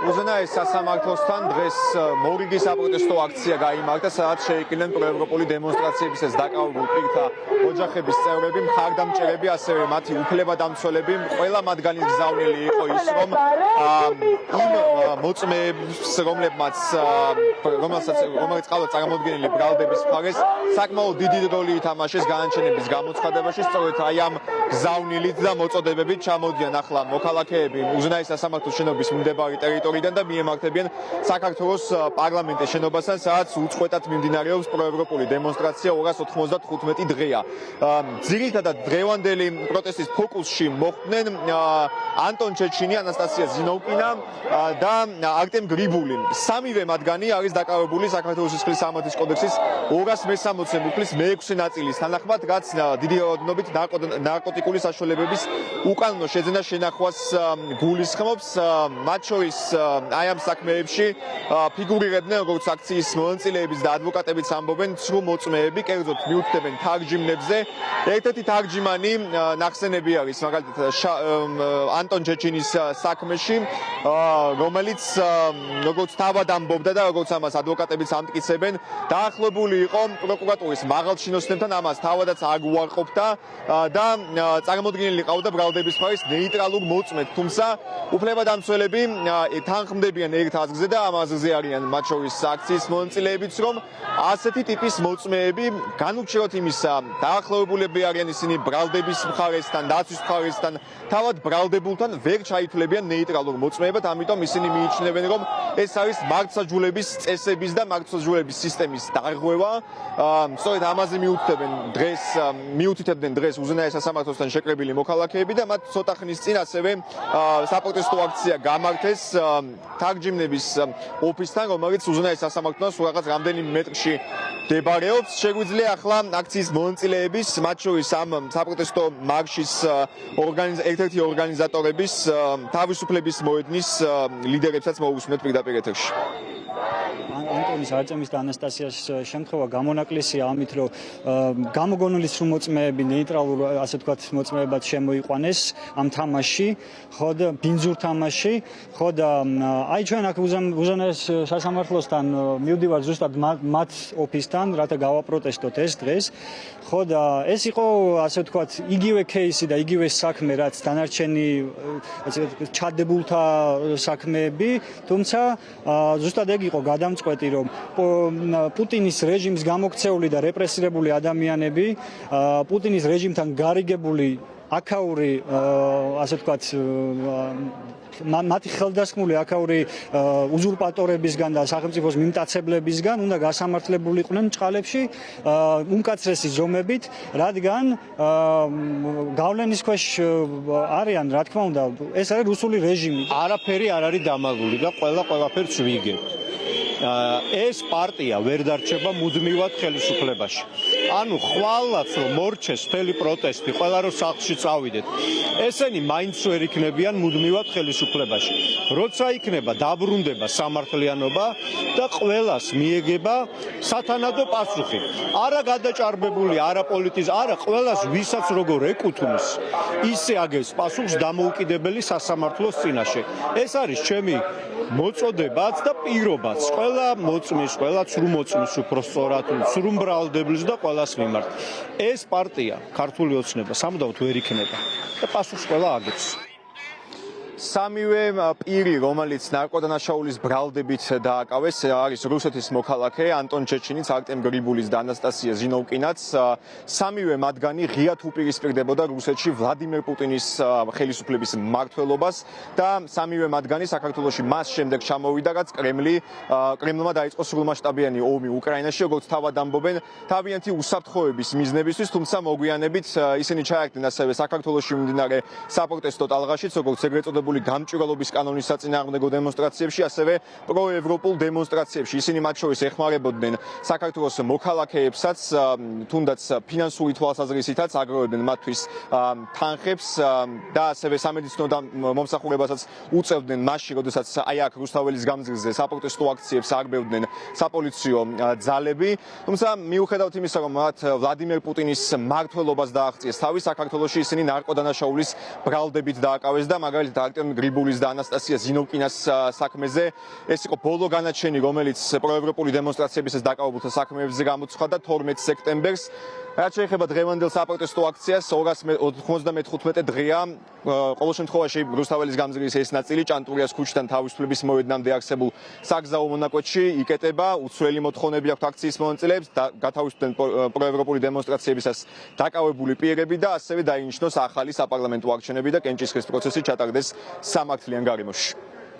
უზენაეს სასამართლოსთან დღეს მორიგი საპროტესტო აქცია გაიმართა, სადაც შეიკრიბნენ პროევროპული დემონსტრაციებისას დაკავებულ პირთა ოჯახების წევრები, მხარდამჭერები, ასევე მათი უფლებადამცველები. ყველა მათგანი გზავნილი იყო ის, რომ იმ მოწმეებს, რომელიც ყავდა წარმოდგენილი ბრალდების მხარეს, საკმაოდ დიდი როლი ითამაშეს განაჩენების გამოცხადებაში. სწორედ აი ამ გზავნილით და მოწოდებებით ჩამოდიან ახლა მოქალაქეები უზენაეს სასამართლოს შენობის მიმდებარი ტერიტორიიდან და მიემართებიან საქართველოს პარლამენტის შენობასთან, სადაც უწყვეტად მიმდინარეობს პროევროპული დემონსტრაცია 295 დღეა. ძირითადად დღევანდელი პროტესტის ფოკუსში მოხვდნენ ანტონ ჩეჩინი, ანასტასია ზინოვკინა და არტემ გრიბული. სამივე მათგანი არის დაკავებული საქართველოს სისხლის სამართლის კოდექსის 260 მუხლის მე-6 ნაწილის თანახმად, რაც დიდი რაოდენობით ნარკოტიკული საშუალებების უკანონო შეძენა შენახვას გულისხმობს. მათ შორის აი ამ საქმეებში ფიგურირებდნენ როგორც აქციის მონაწილეებიც და ადვოკატებიც ამბობენ ცრუ მოწმეები, კერძოდ მიუთითებენ თარგიმნებზე. ერთ-ერთი თარგიმანი ნახსენები არის მაგალითად ანტონ ჩეჩინის საქმეში, რომელიც როგორც თავად ამბობდა და როგორც ამას ადვოკატებიც ამტკიცებენ, დაახლოებული იყო პროკურატურის მაღალჩინოსნებთან, ამას თავადაც არ უარყოფდა და წარმოდგენილი ყავდა ბრალდების მხარის ნეიტრალურ მოწმედ, თუმცა უფლებადამცველები თანხმდებიან ერთ აზრზე და ამ აზრზე არიან მათ შორის აქციის მონაწილეებიც, რომ ასეთი ტიპის მოწმეები განურჩევათ იმისა, დაახლოებულები არიან ისინი ბრალდების მხარესთან, დაცვის მხარესთან, თავად ბრალდებულთან ვერ ჩაითვლებიან ნეიტრალურ მოწმეებად, ამიტომ ისინი მიიჩნევენ, რომ ეს არის მართლმსაჯულების წესების და მართლმსაჯულების სისტემის დარღვევა. სწორედ ამაზე მიუთითებდნენ დღეს უზენაეს სასამართლოსთან შეკრებილი მოქალაქეები და მათ ცოტა ხნის წინ ასევე საპროტესტო აქცია გამართეს თარგიმნების ოფისთან, რომელიც უზენაეს სასამართლოს რაღაც რამდენიმე მეტრში მდებარეობს. შეგვიძლია ახლა აქციის მონაწილეების, მათ შორის ამ საპროტესტო მარშის ერთ-ერთი ორგანიზატორების თავისუფლების მოედნის ლიდერებსაც მოვუსმენთ პირდაპირ ეთერში. ანტონის არტემის და ანასტასიას შემთხვევა გამონაკლისია ამით, რომ გამოგონილი სრულ მოწმეები ნეიტრალურ, ასე ვთქვათ, მოწმეებად შემოიყვანეს ამ თამაშში, ხო და ბინძურ თამაშში, ხო და აი ჩვენ აქ უზენაეს სასამართლოსთან მივდივართ ზუსტად მათ ოფისთან, რათა გავაპროტესტოთ ეს დღეს, ხო და ეს იყო, ასე ვთქვათ, იგივე кейსი და იგივე საქმე, რაც დანარჩენი ჩადებულთა საქმეები, თუმცა ზუსტად ეგ იყო გადამწყვეტი, რომ პუტინის რეჟიმის გამოქცეული და რეპრესირებული ადამიანები, პუტინის რეჟიმთან გარიგებული აქაური, ასე ვთქვათ, მათი ხელდასხმული აქაური უზურპატორებისგან და სახელმწიფოს მიმტაცებლებისგან უნდა გასამართლებულიყვნენ ჭყალებში უმკაცრესი ზომებით, რადგან გავლენის ქვეშ არიან, რა თქმა უნდა, ეს არის რუსული რეჟიმი. არაფერი არ არის დამალული და ყველაფერს ვიგებთ. ეს პარტია ვერ დარჩება მუდმივად ხელისუფლებაში. ანუ ხვალაც რომ მორჩეს მთელი პროტესტი, ყველა რომ სახლში წავიდეთ, ესენი მაინც ვერ იქნებიან მუდმივად ხელისუფლებაში. როცა იქნება დაბრუნდება სამართლიანობა და ყველას მიეგება სათანადო პასუხი. არა გადაჭარბებული, არა არა ყველას ვისაც როგორ ეკუთვნის, ისე აგებს პასუხს დამოუკიდებელი სასამართლოს წინაშე. ეს არის ჩემი მოწოდებაც და პირობაც. ყველა მოწმის, ყველა ცრუ მოწმის უпростоრად, ცრუ ბრალდებლის და ყველას მიმართ. ეს პარტია ქართული ოცნება სამუდამოდ ვერ იქნება და პასუხს ყველა აგებს. სამივე პირი, რომელიც ნარკოდანაშაულის ბრალდებით დააკავეს, არის რუსეთის მოქალაქე ანტონ ჩეჩინიც, არტემ გრიბულის და ანასტასია ზინოვკინაც. სამივე მათგანი ღიად უპირისპირდებოდა რუსეთში ვლადიმერ პუტინის ხელისუფლების მმართველობას და სამივე მათგანი საქართველოში მას შემდეგ ჩამოვიდა, რაც კრემლმა დაიწყო სრულმასშტაბიანი ომი უკრაინაში, როგორც თავად ამბობენ, თავიანთი უსაფრთხოების მიზნებისთვის, თუმცა მოგვიანებით ისინი ჩაერთნენ ასევე საქართველოში მიმდინარე საპროტესტო ტალღაშიც, როგორც ეგრეთ წოდებული გამჭვირვალობის კანონის საწინააღმდეგო დემონსტრაციებში, ასევე პროევროპულ დემონსტრაციებში. ისინი მათ შორის ეხმარებოდნენ საქართველოს მოქალაქეებსაც, თუნდაც ფინანსური თვალსაზრისითაც აგროვებდნენ მათთვის თანხებს და ასევე სამედიცინო მომსახურებასაც უწევდნენ მასში, როდესაც აი აქ რუსთაველის გამზირზე საპროტესტო აქციებს არბევდნენ საპოლიციო ძალები. თუმცა მიუხედავად იმისა, რომ მათ ვლადიმერ პუტინის მმართველობას დააღწიეს თავი, საქართველოში ისინი ნარკოდანაშაულის ბრალდებით დააკავეს და მაგალითად არტემ გრიბულის და ანასტასია ზინოვკინას საქმეზე. ეს იყო ბოლო განაჩენი, რომელიც პროევროპული დემონსტრაციებისას დაკავებულთა საქმეებზე გამოცხადდა 12 სექტემბერს. რაც შეეხება დღევანდელ საპროტესტო აქციას, 295 დღეა. ყოველ შემთხვევაში რუსთაველის გამზირის ეს ნაწილი ჭანტურიას ქუჩიდან თავისუფლების მოედნამდე არსებულ საგზაო მონაკვეთში იკეტება. უცვლელი მოთხოვნები აქვთ აქციის მონაწილეებს, გათავისუფლდნენ პროევროპული დემონსტრაციებისას დაკავებული პირები და ასევე დაინიშნოს ახალი საპარლამენტო არჩევნები და კენჭისყრის პროცესი ჩატარდეს სამართლიან გარემოში.